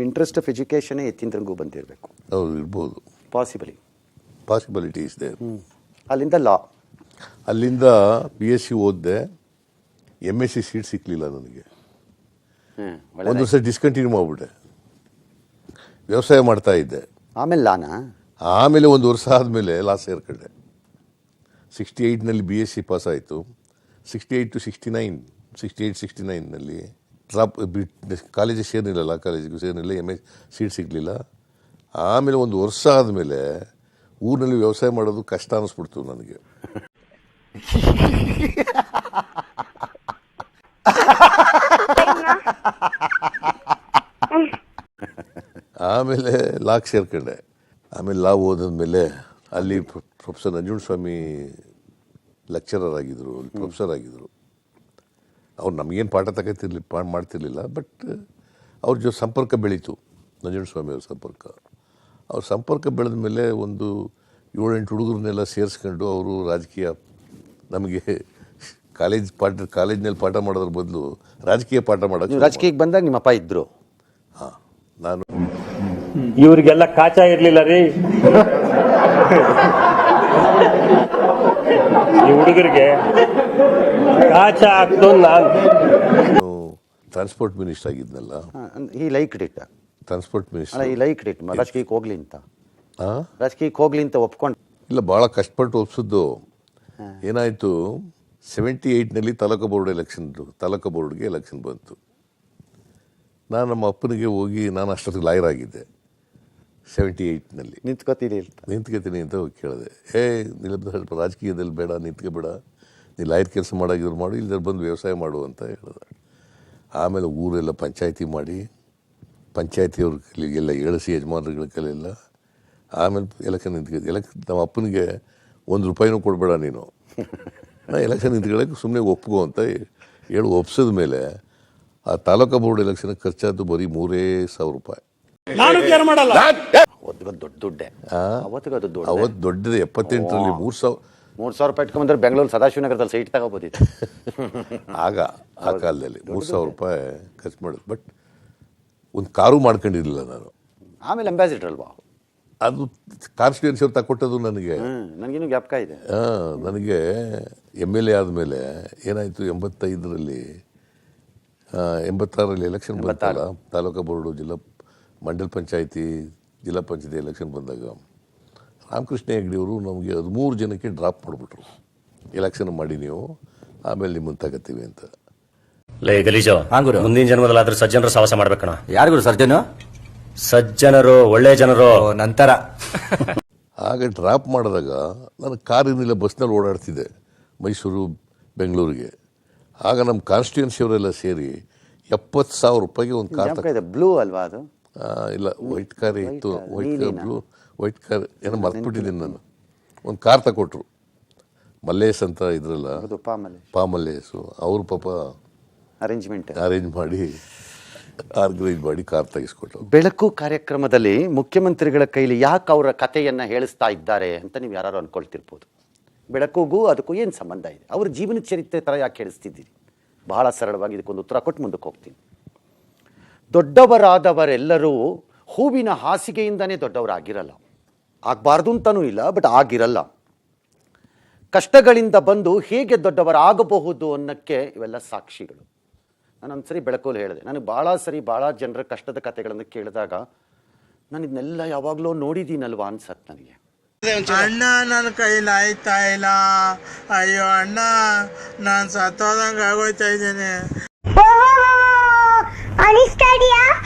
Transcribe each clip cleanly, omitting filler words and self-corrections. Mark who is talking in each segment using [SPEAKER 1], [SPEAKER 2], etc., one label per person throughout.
[SPEAKER 1] ನಿಮ್ಮ interest of ಎಜುಕೇಷನೇ ಯತೀಂದ್ರಂಗೂ ಬಂದಿರಬೇಕು.
[SPEAKER 2] ಹೌದು, ಇರ್ಬೋದು. Possibility is there.
[SPEAKER 1] ಅಲ್ಲಿಂದ ಲಾ,
[SPEAKER 2] ಅಲ್ಲಿಂದ BSc ಓದಿದೆ. MSc ಸೀಟ್ ಸಿಕ್ಕಲಿಲ್ಲ ನನಗೆ. ಒಂದು ವರ್ಷ ಡಿಸ್ಕಂಟಿನ್ಯೂ ಮಾಡಿಬಿಟ್ಟೆ. ವ್ಯವಸಾಯ ಮಾಡ್ತಾ ಇದ್ದೆ.
[SPEAKER 1] ಆಮೇಲೆ ಲಾನಾ?
[SPEAKER 2] ಆಮೇಲೆ ಒಂದು ವರ್ಷ ಆದಮೇಲೆ ಲಾ ಸೇರ್ಕೊಂಡೆ. 68ನಲ್ಲಿ BSc ಪಾಸ್ ಆಯಿತು. 68 to 69 ಡ್ರಾಪ್ ಬಿಟ್ಟು ಕಾಲೇಜಿಗೆ ಸೇರಲಿಲ್ಲ, ಲಾ ಕಾಲೇಜಿಗೂ ಸೇರಲಿಲ್ಲ. MSc ಸೀಟ್ ಸಿಗಲಿಲ್ಲ. ಆಮೇಲೆ ಒಂದು ವರ್ಷ ಆದಮೇಲೆ ಊರಿನಲ್ಲಿ ವ್ಯವಸಾಯ ಮಾಡೋದು ಕಷ್ಟ ಅನ್ನಿಸ್ಬಿಡ್ತು ನನಗೆ. ಆಮೇಲೆ ಲಾಕ್ ಸೇರ್ಕೊಂಡೆ. ಆಮೇಲೆ ಲಾ ಓದಿದ್ಮೇಲೆ ಅಲ್ಲಿ ಪ್ರೊಫೆಸರ್ ನಂಜುಂಡಸ್ವಾಮಿ ಲೆಕ್ಚರರ್ ಆಗಿದ್ದರು, ಪ್ರೊಫೆಸರ್ ಆಗಿದ್ದರು. ಅವ್ರು ನಮಗೇನು ಪಾಠ ಮಾಡ್ತಿರ್ಲಿಲ್ಲ, ಬಟ್ ಅವ್ರ ಜೊತೆ ಸಂಪರ್ಕ ಬೆಳೀತು. ನಂಜುಂಡಸ್ವಾಮಿ ಅವ್ರ ಸಂಪರ್ಕ ಬೆಳೆದ ಮೇಲೆ ಒಂದು 7-8 ಹುಡುಗರನ್ನೆಲ್ಲ ಸೇರಿಸ್ಕೊಂಡು ಅವರು ರಾಜಕೀಯ, ನಮಗೆ ಕಾಲೇಜ್ನಲ್ಲಿ ಪಾಠ ಮಾಡೋದ್ರ ಬದಲು ರಾಜಕೀಯ ಪಾಠ ಮಾಡೋದು.
[SPEAKER 1] ರಾಜಕೀಯಕ್ಕೆ ಬಂದಾಗ ನಿಮ್ಮಪ್ಪ ಇದ್ರು?
[SPEAKER 2] ಹಾಂ, ನಾನು
[SPEAKER 3] ಇವ್ರಿಗೆಲ್ಲ ಕಾಚಾ ಇರ್ಲಿಲ್ಲ ರೀ. ಈ ಹುಡುಗರಿಗೆ ಕಾಚಾ ಹಾಕ್ತು. ನಾನು
[SPEAKER 2] ಟ್ರಾನ್ಸ್ಪೋರ್ಟ್ ಮಿನಿಸ್ಟರ್ ಆಗಿದ್ನಲ್ಲ.
[SPEAKER 1] He liked it.
[SPEAKER 2] Transport minister
[SPEAKER 1] he liked it. ರಾಜಕೀಯಕ್ಕೆ ಹೋಗ್ಲಿ ಅಂತ ಒಪ್ಕೊಂಡು
[SPEAKER 2] ಇಲ್ಲ, ಭಾಳ ಕಷ್ಟಪಟ್ಟು ಒಪ್ಸಿದ್ದು. ಏನಾಯಿತು, 78ನಲ್ಲಿ ತಾಲೂಕು ಬೋರ್ಡ್ಗೆ ಎಲೆಕ್ಷನ್ ಬಂತು. ನಾನು ನಮ್ಮ ಅಪ್ಪನಿಗೆ ಹೋಗಿ, ನಾನು ಅಷ್ಟೊತ್ತಿಗೆ ಲಾಯರ್ ಆಗಿದ್ದೆ. 78ನಲ್ಲಿ ನಿಂತ್ಕೋತೀನಿ ಅಂತ ಹೋಗಿ ಕೇಳಿದೆ. ಸ್ವಲ್ಪ ರಾಜಕೀಯದಲ್ಲಿ ಬೇಡ, ನಿಂತ್ಕೋಬೇಡ, ನೀ ಲಾಯರ್ ಕೆಲಸ ಮಾಡಾಗಿದ್ರು ಮಾಡು, ಇಲ್ಲದ್ರೆ ಬಂದು ವ್ಯವಸಾಯ ಮಾಡು ಅಂತ ಹೇಳಿದೆ. ಆಮೇಲೆ ಊರೆಲ್ಲ ಪಂಚಾಯತಿ ಮಾಡಿ, ಪಂಚಾಯತಿಯವ್ರ ಕೈಲಿಗೆಲ್ಲ ಎಳಿಸಿ, ಯಜಮಾನ್ರುಗಳ ಕೈಲೆಲ್ಲ. ಆಮೇಲೆ ಎಲೆಕ್ಷನ್ ನಮ್ಮ ಅಪ್ಪನಿಗೆ ₹1 ಕೊಡಬೇಡ ನೀನು, ನಾ ಎಲೆಕ್ಷನ್ ನಿಂತ್ಕೊಳ್ಳೋಕೆ ಸುಮ್ಮನೆ ಒಪ್ಕೋ ಅಂತ ಹೇಳಿ ಒಪ್ಸಿದ ಮೇಲೆ ಆ ತಾಲೂಕು ಬೋರ್ಡ್ ಎಲೆಕ್ಷನ್ ಖರ್ಚಾದ್ದು ಬರೀ ₹3,000.
[SPEAKER 1] ದೊಡ್ಡ ದುಡ್ಡೆ
[SPEAKER 2] ಅವತ್ತು ದೊಡ್ಡದು. 78ರಲ್ಲಿ
[SPEAKER 1] ₹3,000 ಇಟ್ಕೊಂಡ್ರೆ ಬೆಂಗಳೂರು ಸದಾಶಿವನಗರದಲ್ಲಿ ಸೈಟ್ ತಗೋಬೋದಿತ್ತು.
[SPEAKER 2] ಆಗ ಆ ಕಾಲದಲ್ಲಿ ₹3,000 ಖರ್ಚು ಮಾಡೋದು. ಬಟ್ ಒಂದು ಕಾರು ಮಾಡ್ಕೊಂಡಿರಲಿಲ್ಲ ನಾನು.
[SPEAKER 1] ಆಮೇಲೆ ಅಂಬಾಸಿಡರ್ ಅಲ್ವಾ
[SPEAKER 2] ಅದು, ಕಾನ್ಸ್ಟಿಟ್ಯೂನ್ಸಿ ಅವ್ರು ತಗೊಟ್ಟದು ನನಗೆ.
[SPEAKER 1] ನನಗೇನು ಜ್ಞಾಪಕ ಇದೆ.
[SPEAKER 2] ನನಗೆ MLA ಆದಮೇಲೆ ಏನಾಯಿತು, 85ರಲ್ಲಿ 86ರಲ್ಲಿ ಎಲೆಕ್ಷನ್ ಬಂತಲ್ಲ, ತಾಲೂಕು ಬೋರ್ಡು, ಮಂಡಲ ಪಂಚಾಯತಿ, ಜಿಲ್ಲಾ ಪಂಚಾಯತಿ ಎಲೆಕ್ಷನ್ ಬಂದಾಗ ರಾಮಕೃಷ್ಣ ಹೆಗ್ಡೆಯವರು ನಮಗೆ 13 ಜನಕ್ಕೆ ಡ್ರಾಪ್ ಮಾಡಿಬಿಟ್ರು. ಎಲೆಕ್ಷನ್ ಮಾಡಿ ನೀವು, ಆಮೇಲೆ ನಿಮ್ಮನ್ನು ತಗೋತೀವಿ ಅಂತ.
[SPEAKER 4] ಗಲೀಜು ಮುಂದಿನ ಜನ್ಮದಲ್ಲಾದ್ರೂ ಸಜ್ಜನರು ಸಹವಾಸ ಮಾಡ್ಬೇಕಣ.
[SPEAKER 5] ಯಾರಿಗೂ
[SPEAKER 4] ಸಜ್ಜನರು, ಒಳ್ಳೆ ಜನರು
[SPEAKER 5] ನಂತರ.
[SPEAKER 2] ಆಗ ಡ್ರಾಪ್ ಮಾಡಿದಾಗ ನಾನು ಕಾರಿನಿಲ್ಲ, ಬಸ್ನಲ್ಲಿ ಓಡಾಡ್ತಿದ್ದೆ ಮೈಸೂರು, ಬೆಂಗಳೂರಿಗೆ. ಆಗ ನಮ್ಮ ಕಾನ್ಸ್ಟಿಟ್ಯೂನ್ಸಿಯವರೆಲ್ಲ ಸೇರಿ ₹70,000 ಒಂದು ಕಾರ್.
[SPEAKER 1] ಬ್ಲೂ ಅಲ್ವಾ ಅದು?
[SPEAKER 2] ಇಲ್ಲ, ವೈಟ್ ಕಾರ್ ಇತ್ತು. ವೈಟ್ ಕಾರ್ ಏನೋ ಮರ್ತ್ಬಿಟ್ಟಿದ್ದೀನಿ ನಾನು. ಒಂದು ಕಾರ್ ತಗೊಟ್ರು. ಮಲ್ಲೇಶ್ ಅಂತ ಇದ್ರಲ್ಲ, ಮಲ್ಲೇಶು, ಅವರು ಪಾಪ ಅರೇಂಜ್ ಮಾಡಿ ಕಾರ್ ತೆಗೆಸ್ಕೊಟ್ರು.
[SPEAKER 1] ಬೆಳಕು ಕಾರ್ಯಕ್ರಮದಲ್ಲಿ ಮುಖ್ಯಮಂತ್ರಿಗಳ ಕೈಲಿ ಯಾಕೆ ಅವರ ಕಥೆಯನ್ನು ಹೇಳಿಸ್ತಾ ಇದ್ದಾರೆ ಅಂತ ನೀವು ಯಾರು ಅನ್ಕೊಳ್ತಿರ್ಬೋದು. ಬೆಳಕುಗೂ ಅದಕ್ಕೂ ಏನು ಸಂಬಂಧ ಇದೆ? ಅವ್ರ ಜೀವನ ಚರಿತ್ರೆ ಥರ ಯಾಕೆ ಹೇಳಿಸ್ತಿದ್ದೀರಿ? ಬಹಳ ಸರಳವಾಗಿ ಇದಕ್ಕೊಂದು ಉತ್ತರ ಕೊಟ್ಟು ಮುಂದಕ್ಕೆ ಹೋಗ್ತೀನಿ. ದೊಡ್ಡವರಾದವರೆಲ್ಲರೂ ಹೂವಿನ ಹಾಸಿಗೆಯಿಂದನೇ ದೊಡ್ಡವರಾಗಿರಲ್ಲ, ಆಗಬಾರ್ದು ಅಂತನೂ ಇಲ್ಲ, ಬಟ್ ಆಗಿರಲ್ಲ. ಕಷ್ಟಗಳಿಂದ ಬಂದು ಹೇಗೆ ದೊಡ್ಡವರಾಗಬಹುದು ಅನ್ನೋಕ್ಕೆ ಇವೆಲ್ಲ ಸಾಕ್ಷಿಗಳು. ನಾನು ಒಂದ್ಸರಿ ಬೆಳಕಲ್ಲಿ ಹೇಳಿದೆ, ನನಗೆ ಭಾಳ ಜನರ ಕಷ್ಟದ ಕಥೆಗಳನ್ನು ಕೇಳಿದಾಗ ನಾನು ಇದನ್ನೆಲ್ಲ ಯಾವಾಗಲೂ ನೋಡಿದ್ದೀನಲ್ವಾ ಅನ್ಸತ್ತೆ ನನಗೆ.
[SPEAKER 6] ಅಣ್ಣ, ನನ್ನ ಕೈಲಿ ಆಯ್ತಾ ಇಲ್ಲ, ಅಯ್ಯೋ ಅಣ್ಣ, ನಾನು ಸತ್ತೋದಂಗೆ ಆಗೋಯ್ತಾ ಇದ್ದೇನೆ.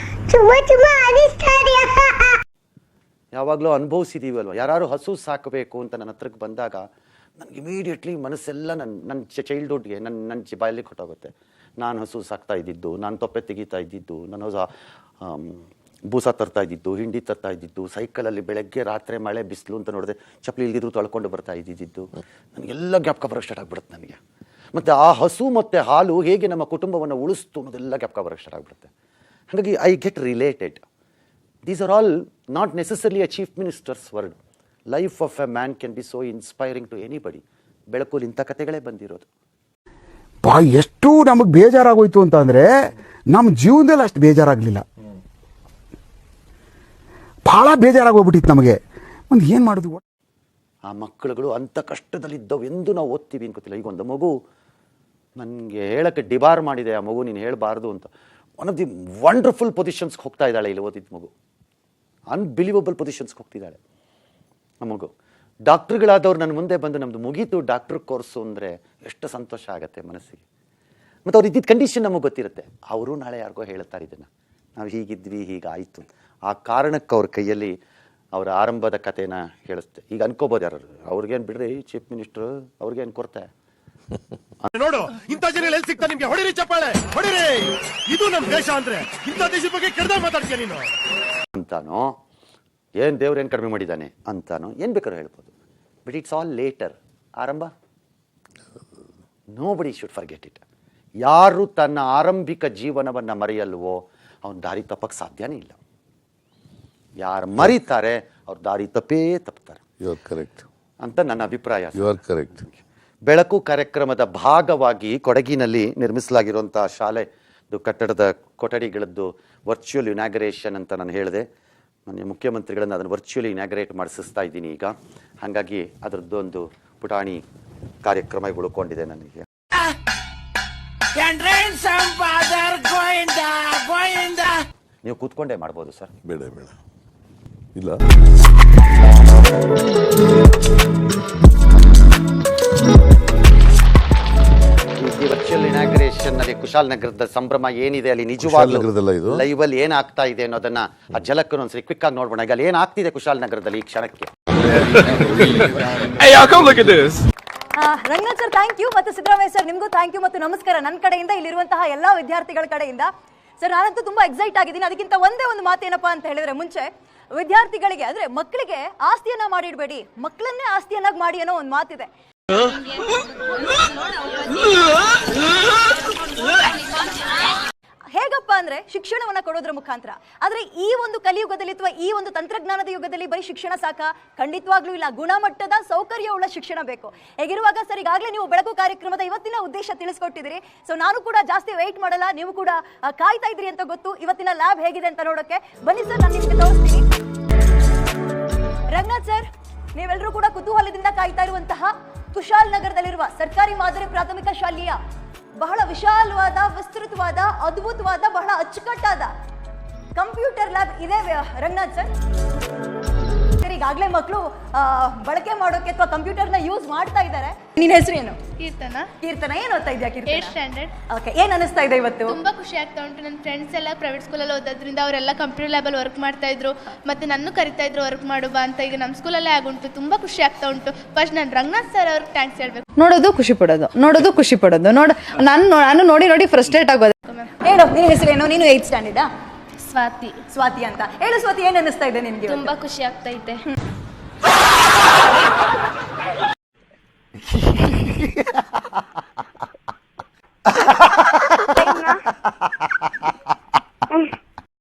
[SPEAKER 1] ಯಾವಾಗಲೂ ಅನುಭವಿಸಿದೀವಲ್ವ. ಯಾರು ಹಸು ಸಾಕಬೇಕು ಅಂತ ನನ್ನ ಹತ್ರಕ್ಕೆ ಬಂದಾಗ ನನಗೆ ಇಮಿಡಿಯೇಟ್ಲಿ ಮನಸ್ಸೆಲ್ಲ ನನ್ನ ಚೈಲ್ಡ್ಹುಡ್ಗೆ ನನ್ನ ಬಾಯಲ್ಲಿ ಕೊಟ್ಟೋಗುತ್ತೆ. ನಾನು ಹಸು ಸಾಕ್ತಾ ಇದ್ದಿದ್ದು, ನಾನು ತೊಪ್ಪೆ ತೆಗಿತಾ ಇದ್ದಿದ್ದು, ನಾನು ಬೂಸ ತರ್ತಾ ಇದ್ದಿದ್ದು, ಹಿಂಡಿ ತರ್ತಾ ಇದ್ದಿದ್ದು, ಸೈಕಲಲ್ಲಿ ಬೆಳಗ್ಗೆ ರಾತ್ರಿ ಮಳೆ ಬಿಸಿಲು ಅಂತ ನೋಡಿದೆ ಚಪ್ಪಲಿ ಇಲ್ದಿದ್ರು ತೊಳ್ಕೊಂಡು ಬರ್ತಾ ಇದ್ದಿದ್ದು, ನನಗೆಲ್ಲ ಜ್ಞಾಪಕ ಬರೋಕ್ಕೆ ಸ್ಟಾರ್ಟ್ ಆಗ್ಬಿಡುತ್ತೆ ನನಗೆ. ಮತ್ತು ಆ ಹಸು ಮತ್ತು ಹಾಲು ಹೇಗೆ ನಮ್ಮ ಕುಟುಂಬವನ್ನು ಉಳಿಸ್ತು ಅನ್ನೋದೆಲ್ಲ ಜ್ಞಾಪಕ ಬರೋಕ್ಕೆ ಸ್ಟಾರ್ಟ್ ಆಗಿಬಿಡುತ್ತೆ. ಹಾಗಾಗಿ I get related. These are all not necessarily a chief ministers word. Life of a man can be so inspiring to anybody. ಬೆಳಕಲ್ಲಿ ಇಂಥ ಕಥೆಗಳೇ ಬಂದಿರೋದು.
[SPEAKER 7] ಎಷ್ಟು ನಮಗೆ ಬೇಜಾರಾಗೋಯ್ತು ಅಂತ ಅಂದರೆ ನಮ್ಮ ಜೀವನದಲ್ಲಿ ಅಷ್ಟು ಬೇಜಾರಾಗಲಿಲ್ಲ.
[SPEAKER 5] ಬಹಳ ಬೇಜಾರಾಗೋಗ್ಬಿಟ್ಟಿತ್ತು ನಮಗೆ. ಒಂದು ಏನು ಮಾಡೋದು?
[SPEAKER 1] ಆ ಮಕ್ಕಳುಗಳು ಅಂಥ ಕಷ್ಟದಲ್ಲಿದ್ದವು ಎಂದು ನಾವು ಓದ್ತೀವಿ ಅಂತ ಗೊತ್ತಿಲ್ಲ. ಈಗ ಒಂದು ಮಗು ನನಗೆ ಹೇಳೋಕ್ಕೆ ಡಿಬಾರ್ ಮಾಡಿದೆ, ಆ ಮಗು ನೀನು ಹೇಳಬಾರ್ದು ಅಂತ. ಒನ್ ಆಫ್ ದಿ ವಂಡರ್ಫುಲ್ ಪೊಸಿಷನ್ಸ್ಗೆ ಹೋಗ್ತಾ ಇದ್ದಾಳೆ ಇಲ್ಲಿ ಓದಿದ ಮಗು. ಅನ್ಬಿಲೀವಬಲ್ ಪೊಸಿಷನ್ಸ್ಗೆ ಹೋಗ್ತಿದ್ದಾಳೆ ಆ ಮಗು. ಡಾಕ್ಟ್ರುಗಳಾದವ್ರು ನನ್ನ ಮುಂದೆ ಬಂದು ನಮ್ಮದು ಮುಗೀತು ಡಾಕ್ಟ್ರ್ ಕೋರ್ಸು ಅಂದರೆ ಎಷ್ಟು ಸಂತೋಷ ಆಗುತ್ತೆ ಮನಸ್ಸಿಗೆ. ಮತ್ತು ಅವ್ರು ಇದ್ದಿದ್ದ ಕಂಡೀಷನ್ ನಮಗೆ ಗೊತ್ತಿರುತ್ತೆ. ಅವರು ನಾಳೆ ಯಾರಿಗೋ ಹೇಳ್ತಾರೆ ಇದನ್ನು, ನಾವು ಹೀಗಿದ್ವಿ ಹೀಗಾಯಿತು. ಆ ಕಾರಣಕ್ಕೆ ಅವ್ರ ಕೈಯಲ್ಲಿ ಅವರ ಆರಂಭದ ಕಥೆನ ಹೇಳಿಸ್ತೆ. ಈಗ ಅನ್ಕೋಬೋದು ಯಾರು, ಅವ್ರಿಗೇನು ಬಿಡ್ರಿ ಚೀಫ್ ಮಿನಿಸ್ಟ್ರು, ಅವ್ರಿಗೇನು ಕೊರತೆ.
[SPEAKER 7] ನೋಡು ಇಂಥ ಜನ ಎಲ್ಲಿ ಸಿಗ್ತಾ ನಿಮ್ಗೆ? ಹೊಡಿರಿ ಚಪ್ಪಾಳೆ ಹೊಡಿರಿ, ಇದು ನಮ್ಮ ದೇಶ ಅಂದ್ರೆ. ಇಂಥ ದೇಶದ ಬಗ್ಗೆ ಕೆಡ್ದಾಗ ಮಾತಾಡ್ತೀಯ ನೀನು
[SPEAKER 1] ಅಂತಾನೋ, ಏನು ದೇವ್ರು ಏನು ಕಡಿಮೆ ಮಾಡಿದ್ದಾನೆ ಅಂತಾನೋ, ಏನು ಬೇಕಾದ್ರೂ ಹೇಳ್ಬೋದು. But it's all later. ಆರಂಭ nobody should forget it. ಯಾರು ತನ್ನ ಆರಂಭಿಕ ಜೀವನವನ್ನು ಮರೆಯಲ್ವೋ ಅವನ ದಾರಿ ತಪ್ಪಕ್ಕೆ ಸಾಧ್ಯನೇ ಇಲ್ಲ. ಯಾರು ಮರೀತಾರೆ ಅವ್ರ ದಾರಿ ತಪ್ತಾರೆ.
[SPEAKER 2] ಯು ಆರ್ ಕರೆಕ್ಟ್
[SPEAKER 1] ಅಂತ ನನ್ನ ಅಭಿಪ್ರಾಯ.
[SPEAKER 2] You are correct.
[SPEAKER 1] ಬೆಳಕು ಕಾರ್ಯಕ್ರಮದ ಭಾಗವಾಗಿ ಕೊಡಗಿನಲ್ಲಿ ನಿರ್ಮಿಸಲಾಗಿರುವಂಥ ಶಾಲೆದು ಕಟ್ಟಡದ ಕೊಠಡಿಗಳದ್ದು ವರ್ಚುವಲ್ ಇನಾಗ್ರೇಷನ್ ಅಂತ ನಾನು ಹೇಳಿದೆ. ನನ್ನ ಮುಖ್ಯಮಂತ್ರಿಗಳನ್ನು ಅದನ್ನು ವರ್ಚುವಲಿ ಇನಾಗ್ರೇಟ್ ಮಾಡಿಸ್ತಾ ಇದ್ದೀನಿ ಈಗ. ಹಾಗಾಗಿ ಅದರದ್ದೊಂದು ಪುಟಾಣಿ ಕಾರ್ಯಕ್ರಮ ಉಳ್ಕೊಂಡಿದೆ ನನಗೆ. ನೀವು ಕೂತ್ಕೊಂಡೇ ಮಾಡ್ಬೋದು ಸರ್.
[SPEAKER 2] ಬೇಡ ಇಲ್ಲ.
[SPEAKER 1] ವರ್ಚುವಲ್ ಇನಾಗ್ರೇಷನ್ ನಲ್ಲಿ ಕುಶಾಲನಗರದ ಸಂಭ್ರಮ ಏನಿದೆ ಅಲ್ಲಿ
[SPEAKER 2] ಕುಶಾಲನಗರದಲ್ಲ ಇದು?
[SPEAKER 1] ನಿಜವಾಗ್ಲೂ ಲೈವ್ ಅಲ್ಲಿ ಏನಾಗ್ತಾ ಇದೆ ಅನ್ನೋದನ್ನ ಆ ಜಲಕ್ಕನ್ನು ಒಂದ್ಸರಿ ಕ್ವಿಕ್ ಆಗಿ ನೋಡ್ಬೋಣ. ಈಗ ಅಲ್ಲಿ ಏನಾಗ್ತಿದೆ ಕುಶಾಲನಗರದಲ್ಲಿ ಈ ಕ್ಷಣಕ್ಕೆ.
[SPEAKER 8] ರಂಗನಾಥ್ ಸರ್ ಥ್ಯಾಂಕ್ ಯು, ಮತ್ತು ಸಿದ್ದರಾಮಯ್ಯ ಸರ್ ನಿಮಗೂ ಥ್ಯಾಂಕ್ ಯು ಮತ್ತು ನಮಸ್ಕಾರ ನನ್ನ ಕಡೆಯಿಂದ, ಇಲ್ಲಿರುವಂತಹ ಎಲ್ಲಾ ವಿದ್ಯಾರ್ಥಿಗಳ ಕಡೆಯಿಂದ. ಸರ್ ನಾನಂತೂ ತುಂಬಾ ಎಕ್ಸೈಟ್ ಆಗಿದ್ದೀನಿ. ಅದಕ್ಕಿಂತ ಒಂದೇ ಒಂದು ಮಾತೇನಪ್ಪ ಅಂತ ಹೇಳಿದ್ರೆ, ಮುಂಚೆ ವಿದ್ಯಾರ್ಥಿಗಳಿಗೆ ಅಂದ್ರೆ ಮಕ್ಕಳಿಗೆ ಆಸ್ತಿಯನ್ನ ಮಾಡಿಡಬೇಡಿ, ಮಕ್ಕಳನ್ನೇ ಆಸ್ತಿಯನ್ನಾಗಿ ಮಾಡಿ ಅನ್ನೋ ಒಂದು ಮಾತಿದೆ. ಹೇಗಪ್ಪ ಅಂದ್ರೆ ಶಿಕ್ಷಣವನ್ನ ಕೊಡೋದ್ರ ಮುಖಾಂತರ. ಆದ್ರೆ ಈ ಒಂದು ಕಲಿಯುಗದಲ್ಲಿ ಅಥವಾ ಈ ಒಂದು ತಂತ್ರಜ್ಞಾನದ ಯುಗದಲ್ಲಿ ಬರೀ ಶಿಕ್ಷಣ ಸಾಕ? ಖಂಡಿತವಾಗ್ಲೂ ಇಲ್ಲ. ಗುಣಮಟ್ಟದ ಸೌಕರ್ಯವುಳ್ಳ ಶಿಕ್ಷಣ ಬೇಕು. ಹೇಗಿರುವಾಗ ಸರ್, ಈಗಾಗಲೇ ನೀವು ಬೆಳಕು ಕಾರ್ಯಕ್ರಮದ ಇವತ್ತಿನ ಉದ್ದೇಶ ತಿಳಿಸ್ಕೊಟ್ಟಿದ್ದೀರಿ. ಸೊ ನಾನು ಕೂಡ ಜಾಸ್ತಿ ವೆಯ್ಟ್ ಮಾಡಲ್ಲ, ನೀವು ಕೂಡ ಕಾಯ್ತಾ ಇದ್ರಿ ಅಂತ ಗೊತ್ತು. ಇವತ್ತಿನ ಲ್ಯಾಬ್ ಹೇಗಿದೆ ಅಂತ ನೋಡೋಕೆ ಬನ್ನಿ ಸರ್, ನಾನು ನಿಮಗೆ ತೋರಿಸ್ತೀನಿ. ರಂಗನಾಥ್ ಸರ್, ನೀವೆಲ್ಲರೂ ಕೂಡ ಕುತೂಹಲದಿಂದ ಕಾಯ್ತಾ ಇರುವಂತಹ ಕುಶಾಲನಗರದಲ್ಲಿರುವ ಸರ್ಕಾರಿ ಮಾದರಿ ಪ್ರಾಥಮಿಕ ಶಾಲೆಯ ಬಹಳ ವಿಶಾಲವಾದ, ವಿಸ್ತೃತವಾದ, ಅದ್ಭುತವಾದ, ಬಹಳ ಅಚ್ಚುಕಟ್ಟಾದ ಕಂಪ್ಯೂಟರ್ ಲ್ಯಾಬ್ ಇದೆ ರಂಗನಾಥ್ ಸರ್. ಈಗಾಗಲೇ ಮಕ್ಕಳು ಬಳಕೆ ಮಾಡೋಕೆ ಅಥವಾ ಕಂಪ್ಯೂಟರ್ನ ಯೂಸ್ ಮಾಡ್ತಾ ಇದ್ದಾರೆ. ನಿನ್ನ ಹೆಸರು ಏನು?
[SPEAKER 9] ಕೀರ್ತನ.
[SPEAKER 8] ಕೀರ್ತನ, ಏನು ಓದ್ತಾ ಇದೆಯಾ ಕೀರ್ತನ?
[SPEAKER 9] 8th standard.
[SPEAKER 8] ಓಕೆ, ಏನು ಅನಿಸ್ತಾ ಇದೆ ಇವತ್ತು?
[SPEAKER 9] ತುಂಬಾ ಖುಷಿ ಆಗ್ತಾ ಉಂಟು. ನನ್ನ ಫ್ರೆಂಡ್ಸ್ ಎಲ್ಲ ಪ್ರೈವೇಟ್ ಸ್ಕೂಲಲ್ಲಿ ಓದೋದ್ರಿಂದ ಅವರೆಲ್ಲ ಕಂಪ್ಯೂಟರ್ ಲ್ಯಾಬಲ್ಲಿ ವರ್ಕ್ ಮಾಡ್ತಾ ಇದ್ರು, ಮತ್ತೆ ನನ್ನ ಕರಿತಾ ಇದ್ರು ವರ್ಕ್ ಮಾಡುವ ಅಂತ. ಈಗ ನಮ್ಮ ಸ್ಕೂಲಲ್ಲೇ ಆಗುಂಟು. ತುಂಬಾ ಖುಷಿ ಆಗ್ತಾ ಉಂಟು. ಫಸ್ಟ್ ನಾನು ರಂಗನಾಥ್ ಸರ್ ಅವ್ರಿಗೆ ಥ್ಯಾಂಕ್ಸ್ ಹೇಳ್ಬೇಕು.
[SPEAKER 10] ನೋಡೋದು ಖುಷಿ ಪಡೋದು, ನಾನು ನೋಡಿ ಫ್ರಸ್ಟ್ರೇಟ್ ಆಗೋದು.
[SPEAKER 8] ಹೇಳು, ನಿನ್ನ ಹೆಸರು ಏನು? ನೀನು 8th ಸ್ಟ್ಯಾಂಡರ್ಡಾ?
[SPEAKER 9] ಸ್ವಾತಿ.
[SPEAKER 8] ಸ್ವಾತಿ ಅಂತ ಹೇಳು. ಸ್ವಾತಿ, ಏನು ಅನಿಸ್ತಾ ಇದೆ ನಿನ್ಗೆ?
[SPEAKER 9] ತುಂಬಾ ಖುಷಿ ಆಗ್ತಾ ಇದೆ.